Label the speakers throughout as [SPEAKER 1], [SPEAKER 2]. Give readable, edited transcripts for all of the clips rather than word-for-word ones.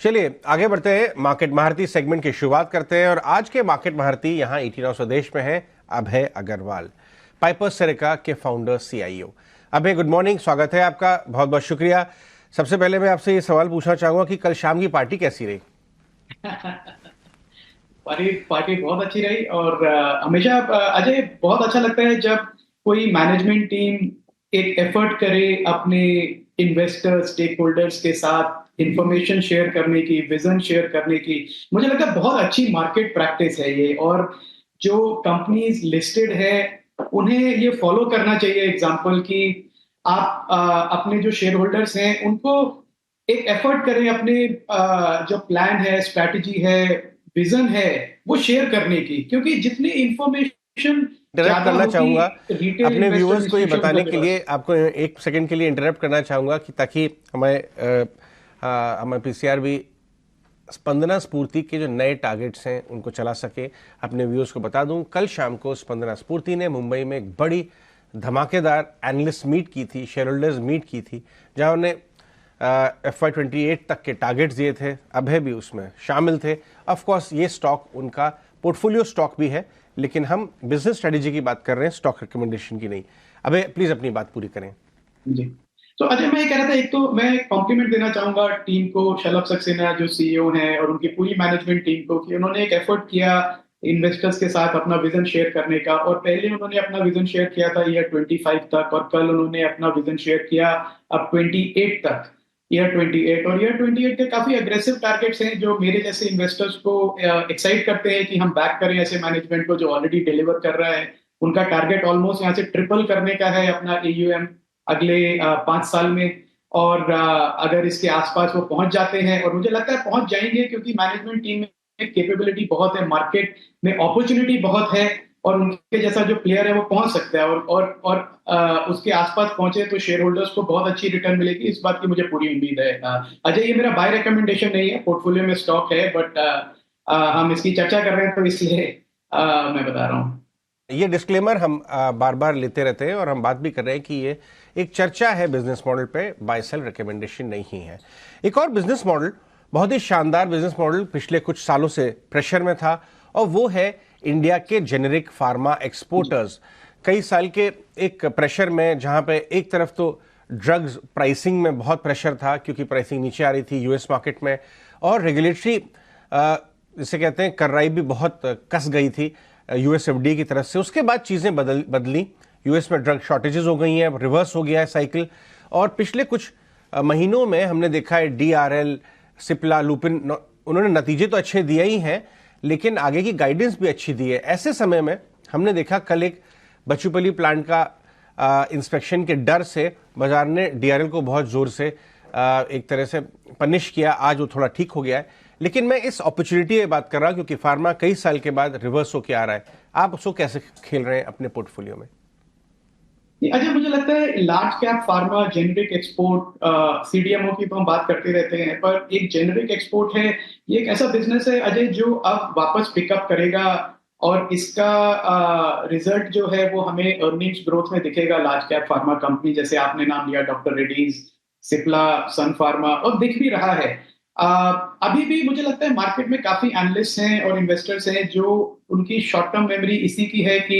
[SPEAKER 1] चलिए आगे बढ़ते हैं, मार्केट महारती सेगमेंट की शुरुआत करते हैं। और आज के मार्केट महारती यहाँ 18 स्वदेश में है अभय अग्रवाल, पाइपर सेरेका के फाउंडर सीईओ। अभय, गुड मॉर्निंग, स्वागत है आपका, बहुत बहुत शुक्रिया। सबसे पहले मैं आपसे ये सवाल पूछना चाहूंगा कि कल शाम की पार्टी कैसी रही?
[SPEAKER 2] पार्टी बहुत अच्छी रही। और हमेशा अजय बहुत अच्छा लगता है जब कोई मैनेजमेंट टीम एक एफर्ट करे अपने इन्वेस्टर्स स्टेक होल्डर्स के साथ इंफॉर्मेशन शेयर करने की, विजन शेयर करने की। मुझे लगता है बहुत अच्छी मार्केट प्रैक्टिस है ये। और जो कंपनीज लिस्टेड है उन्हें ये फॉलो करना चाहिए एग्जाम्पल कि आप अपने जो शेयर होल्डर्स हैं उनको एक एफर्ट करें अपने जो प्लान है, स्ट्रैटेजी है, विजन है, वो शेयर करने की। क्योंकि जितनी इंफॉर्मेशन
[SPEAKER 1] इंटरप्ट
[SPEAKER 2] ज्यादा
[SPEAKER 1] करना
[SPEAKER 2] होगी
[SPEAKER 1] चाहूंगा
[SPEAKER 2] रिटेल
[SPEAKER 1] अपने
[SPEAKER 2] इन्वेस्टर
[SPEAKER 1] व्यूअर्स को ये
[SPEAKER 2] इंस्टीट्यूशन
[SPEAKER 1] बताने के
[SPEAKER 2] के पास।
[SPEAKER 1] लिए, आपको एक सेकंड के लिए इंटरप्ट करना चाहूंगा कि ताकि हमें पीसीआर भी स्पंदना स्फूर्ति के जो नए टारगेट्स हैं उनको चला सके। अपने व्यूअर्स को बता दूं, कल शाम को स्पंदना स्फूर्ति ने मुंबई में एक बड़ी धमाकेदार एनालिस्ट मीट की थी, शेयर होल्डर्स मीट की थी, जहां उन्होंने FY28 तक के टारगेट्स दिए थे। अभय भी उसमें शामिल थे। ऑफ कोर्स ये स्टॉक उनका पोर्टफोलियो स्टॉक भी है, लेकिन हम बिजनेस स्ट्रेटेजी की बात कर रहे हैं, स्टॉक रिकमेंडेशन की नहीं। अभय प्लीज अपनी बात पूरी करें।
[SPEAKER 2] जी। तो अजय, मैं ये कह रहा था, एक तो मैं कॉम्प्लीमेंट देना चाहूंगा टीम को, शलभ सक्सेना जो सीईओ हैं और उनकी पूरी मैनेजमेंट टीम को, कि उन्होंने एक एफर्ट किया इन्वेस्टर्स के साथ अपना विजन शेयर करने का। और पहले उन्होंने अपना विजन शेयर किया था ईयर 25 तक, और कल उन्होंने अपना विजन शेयर किया अब 28 तक, ईयर 28। और ईयर 28 के काफी अग्रेसिव टारगेट्स हैं जो मेरे जैसे इन्वेस्टर्स को एक्साइट करते हैं कि हम बैक करें ऐसे मैनेजमेंट को जो ऑलरेडी डिलीवर कर रहा है। उनका टारगेट ऑलमोस्ट यहाँ से ट्रिपल करने का है अपना एयूएम अगले 5 साल में। और अगर इसके आसपास वो पहुंच जाते हैं, और मुझे लगता है पहुंच जाएंगे, क्योंकि मैनेजमेंट टीम में कैपेबिलिटी बहुत है, मार्केट में अपॉर्चुनिटी बहुत है, और उनके जैसा जो प्लेयर है वो पहुंच सकता है। और उसके आसपास पहुंचे तो शेयर होल्डर्स को बहुत अच्छी रिटर्न मिलेगी, इस बात की मुझे पूरी उम्मीद है। अजय, ये मेरा बाय रिकमेंडेशन नहीं है, पोर्टफोलियो में स्टॉक है, बट हम इसकी चर्चा कर रहे हैं तो इसलिए मैं बता रहा हूँ।
[SPEAKER 1] ये डिस्क्लेमर हम बार बार लेते रहते हैं, और हम बात भी कर रहे हैं कि ये एक चर्चा है बिजनेस मॉडल पे, बाय सेल रिकमेंडेशन नहीं है। एक और बिजनेस मॉडल, बहुत ही शानदार बिजनेस मॉडल, पिछले कुछ सालों से प्रेशर में था, और वो है इंडिया के जेनेरिक फार्मा एक्सपोर्टर्स। कई साल के एक प्रेशर में, जहां पे एक तरफ तो ड्रग्स प्राइसिंग में बहुत प्रेशर था क्योंकि प्राइसिंग नीचे आ रही थी यूएस मार्केट में, और रेगुलेटरी जिसे कहते हैं कार्रवाई भी बहुत कस गई थी यूएस एफडीए की तरफ से। उसके बाद चीजें बदली, यूएस में ड्रग शॉर्टेजेस हो गई हैं, रिवर्स हो गया है साइकिल। और पिछले कुछ महीनों में हमने देखा है डीआरएल, सिप्ला, लुपिन, उन्होंने नतीजे तो अच्छे दिए ही हैं, लेकिन आगे की गाइडेंस भी अच्छी दी है। ऐसे समय में हमने देखा कल एक बचूपली प्लांट का इंस्पेक्शन के डर से बाजार ने डीआरएल को बहुत जोर से एक तरह से पनिश किया। आज वो थोड़ा ठीक हो गया है, लेकिन मैं इस अपॉर्चुनिटी की बात कर रहा हूं क्योंकि फार्मा कई साल के बाद रिवर्स होके आ रहा है। आप उसको कैसे खेल रहे हैं अपने पोर्टफोलियो में?
[SPEAKER 2] अजय, मुझे लगता है large cap pharma, generic export, CDMO की तो हम बात करते रहते हैं, पर एक जेनेरिक एक्सपोर्ट है, ये एक ऐसा बिजनेस है अजय जो अब वापस पिकअप करेगा। और इसका रिजल्ट जो है वो हमें अर्निंग्स ग्रोथ में दिखेगा। लार्ज कैप फार्मा कंपनी जैसे आपने नाम लिया, डॉक्टर रेड्डीज, सिप्ला, सन फार्मा, और दिख भी रहा है। अभी भी मुझे लगता है मार्केट में काफी एनालिस्ट हैं और इन्वेस्टर्स हैं जो उनकी शॉर्ट टर्म मेमोरी इसी की है कि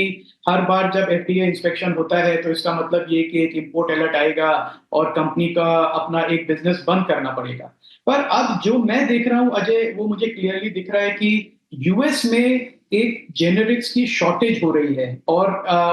[SPEAKER 2] हर बार जब एफडीए इंस्पेक्शन होता है तो इसका मतलब ये कि एक इंपोर्ट अलर्ट आएगा और कंपनी का अपना एक बिजनेस बंद करना पड़ेगा। पर अब जो मैं देख रहा हूं अजय, वो मुझे क्लियरली दिख रहा है कि यूएस में एक जेनेरिक्स की शॉर्टेज हो रही है। और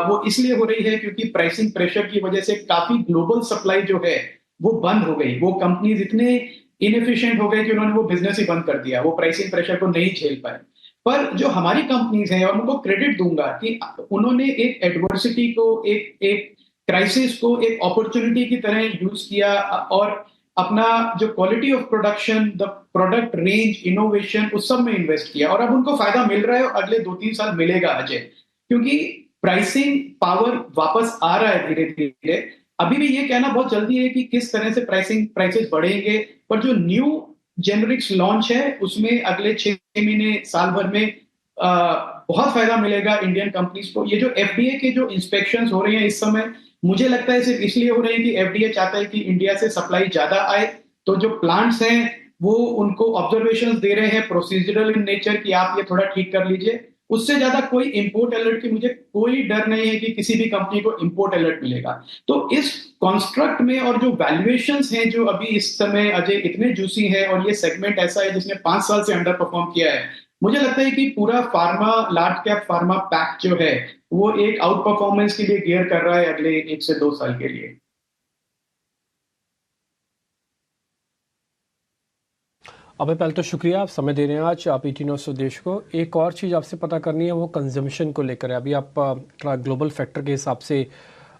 [SPEAKER 2] वो इसलिए हो रही है क्योंकि प्राइसिंग प्रेशर की वजह से काफी ग्लोबल सप्लाई जो है वो बंद हो गई। वो कंपनीज इतने इनएफिशिएंट हो गए कि उन्होंने वो बिजनेस ही बंद कर दिया, वो प्राइसिंग प्रेशर को नहीं झेल पाए। पर जो हमारी कंपनीज हैं, और उनको क्रेडिट दूंगा कि उन्होंने एक एडवर्सिटी को, एक एक क्राइसिस को एक अपॉर्चुनिटी की तरह यूज किया, और अपना जो quality of production, the product range, innovation, उस सब में इन्वेस्ट किया। और अब उनको फायदा मिल रहा है, और अगले 2-3 साल मिलेगा अजय, क्योंकि प्राइसिंग पावर वापस आ रहा है धीरे धीरे। अभी भी ये कहना बहुत जल्दी है कि किस तरह से प्राइसेस बढ़ेंगे, पर जो न्यू जेनरिक्स लॉन्च है उसमें अगले 6 महीने, साल भर में बहुत फायदा मिलेगा इंडियन कंपनीज को। ये जो एफडीए के जो इंस्पेक्शंस हो रहे हैं इस समय, मुझे लगता है सिर्फ इसलिए हो रहे हैं कि एफडीए चाहता है कि इंडिया से सप्लाई ज्यादा आए। तो जो प्लांट्स हैं वो उनको ऑब्जर्वेशंस दे रहे हैं प्रोसीजरल इन नेचर कि आप ये थोड़ा ठीक कर लीजिए। उससे ज्यादा कोई इंपोर्ट अलर्ट की मुझे कोई डर नहीं है कि किसी भी कंपनी को इंपोर्ट अलर्ट मिलेगा। तो इस कॉन्स्ट्रक्ट में और जो वैल्यूएशंस हैं जो अभी इस समय अजय इतने जूसी हैं और ये सेगमेंट ऐसा है जिसने 5 साल से अंडर परफॉर्म किया है, मुझे लगता है कि पूरा pharma large cap pharma pack जो है वो एक आउट परफॉर्मेंस के लिए गियर कर रहा है अगले 1 से 2 साल के लिए।
[SPEAKER 3] अभय, पहले तो शुक्रिया, आप समय दे रहे हैं आज आप ET न्यूज़ देश को। एक और चीज़ आपसे पता करनी है, वो कंजम्पशन को लेकर है। अभी आप ग्लोबल फैक्टर के हिसाब से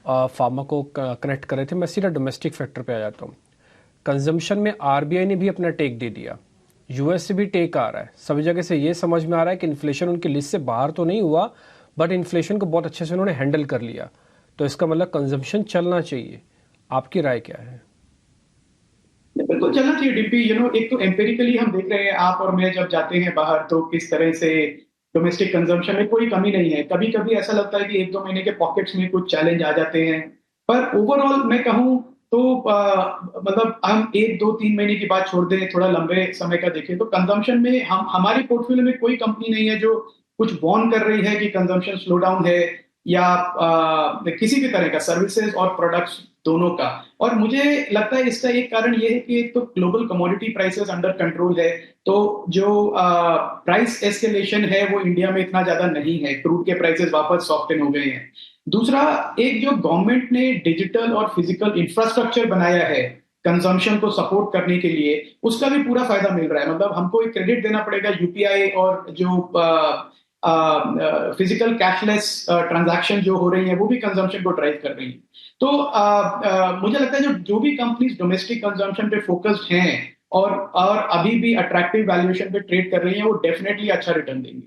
[SPEAKER 3] फार्मा को कनेक्ट कर रहे थे। मैं सीधा डोमेस्टिक फैक्टर पे आ जाता हूँ। कंजम्पशन में RBI ने भी अपना टेक दे दिया, US से भी टेक आ रहा है। सभी जगह से ये समझ में आ रहा है कि इन्फ्लेशन उनकी लिस्ट से बाहर तो नहीं हुआ, बट इन्फ्लेशन को बहुत अच्छे से उन्होंने हैंडल कर लिया। तो इसका मतलब कंजम्पशन चलना चाहिए। आपकी राय क्या है?
[SPEAKER 2] बिल्कुल चलना चाहिए डीपी। एक तो एम्पेरिकली हम देख रहे हैं, आप और मैं जब जाते हैं बाहर तो किस तरह से डोमेस्टिक कंजम्पशन में कोई कमी नहीं है। कभी कभी ऐसा लगता है कि 1-2 महीने के पॉकेट्स में कुछ चैलेंज आ जाते हैं, पर ओवरऑल मैं कहूँ तो मतलब हम 1-2-3 महीने की बात छोड़ दें, थोड़ा लंबे समय का देखें तो कंजम्पशन में हम हमारी पोर्टफोलियो में कोई कंपनी नहीं है जो कुछ वॉर्न कर रही है कि कंजम्पशन स्लो डाउन है, या किसी भी तरह का सर्विसेज और प्रोडक्ट्स दोनों का। और मुझे लगता है इसका एक कारण ये है कि एक तो global commodity prices under control है, तो जो प्राइस एस्केलेशन है वो इंडिया में इतना ज्यादा नहीं है। क्रूड के प्राइसेस वापस सॉफ्टन हो गए हैं। दूसरा, एक जो गवर्नमेंट ने डिजिटल और फिजिकल इंफ्रास्ट्रक्चर बनाया है कंजम्पशन को सपोर्ट करने के लिए, उसका भी पूरा फायदा मिल रहा है। मतलब हमको एक क्रेडिट देना पड़ेगा, यूपीआई और जो फिजिकल कैशलेस ट्रांजैक्शन जो हो रही है वो भी कंजम्पशन को ड्राइव कर रही है। तो मुझे लगता है जो जो भी कंपनीज डोमेस्टिक कंजम्पशन पे फोकस्ड हैं और अभी भी अट्रैक्टिव वैल्यूएशन पे ट्रेड कर रही हैं, वो डेफिनेटली अच्छा रिटर्न देंगे।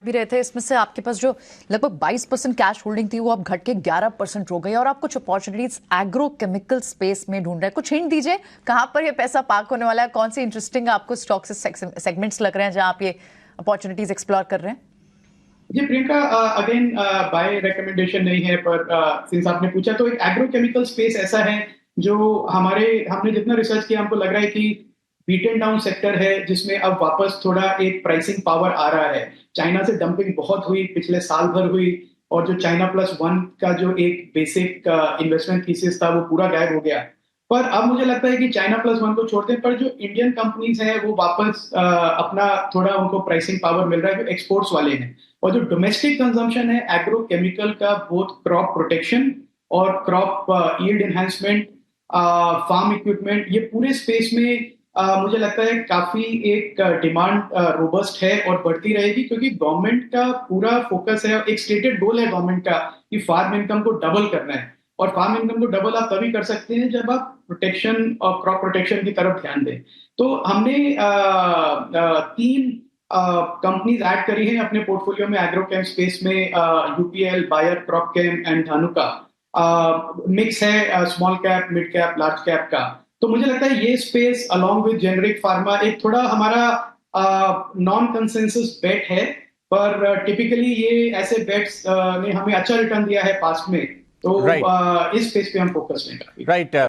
[SPEAKER 4] भी रहे थे इसमें से आपके पास जो लगभग 22% कैश होल्डिंग थी वो अब घट के 11% हो गई, और आप कुछ अपॉर्चुनिटीज एग्रो केमिकल स्पेस में ढूंढ रहे हैं। कुछ हिंट दीजिए कहां पर ये पैसा पार्क होने वाला है, कौन सी इंटरेस्टिंग आपको स्टॉक से सेगमेंट्स लग रहे हैं जहां आप ये अपॉर्चुनिटीज एक्सप्लोर कर रहे हैं?
[SPEAKER 2] जी प्रियंका, अगेन बाय रिकमेंडेशन नहीं है, पर सिंस आपने पूछा तो एक एग्रो केमिकल स्पेस ऐसा है जो हमने जितना रिसर्च किया हमको लग रहा है कि बीटन डाउन सेक्टर है जिसमें अब वापस थोड़ा एक प्राइसिंग पावर आ रहा है। चाइना से डंपिंग बहुत हुई, पिछले साल भर हुई, और जो चाइना प्लस वन का जो एक बेसिक इन्वेस्टमेंट थीसिस था वो पूरा गायब हो गया। पर अब मुझे लगता है कि चाइना प्लस वन को छोड़ते हैं, पर जो इंडियन कंपनीज हैं वो वापस अपना थोड़ा उनको प्राइसिंग पावर मिल रहा है जो एक्सपोर्ट्स वाले हैं। और जो डोमेस्टिक कंजम्पशन है एग्रो केमिकल का, बोथ क्रॉप प्रोटेक्शन और crop yield enhancement, farm equipment, ये पूरे स्पेस में मुझे लगता है काफी एक डिमांड रोबस्ट है और बढ़ती रहेगी, क्योंकि गवर्नमेंट का पूरा फोकस है, एक स्टेटेड गोल है गवर्नमेंट का कि फार्म इनकम को डबल करना है। और फार्म इनकम को डबल आप तभी कर सकते हैं जब आप प्रोटेक्शन और क्रॉप प्रोटेक्शन की तरफ ध्यान दें। तो हमने 3 कंपनीज ऐड करी हैं अपने पोर्टफोलियो में एग्रोकेम स्पेस में, UPL, Bayer Cropchem and Dhanuka. Mix है small cap, mid cap, large cap का। तो मुझे लगता है ये space along with generic pharma एक थोड़ा हमारा नॉन कंसेंसस बेट है, पर टिपिकली ये ऐसे बेट्स ने हमें अच्छा रिटर्न दिया है पास्ट में। तो
[SPEAKER 1] राइट
[SPEAKER 2] इस स्पेस पे हम फोकस हैं काफी।
[SPEAKER 1] राइट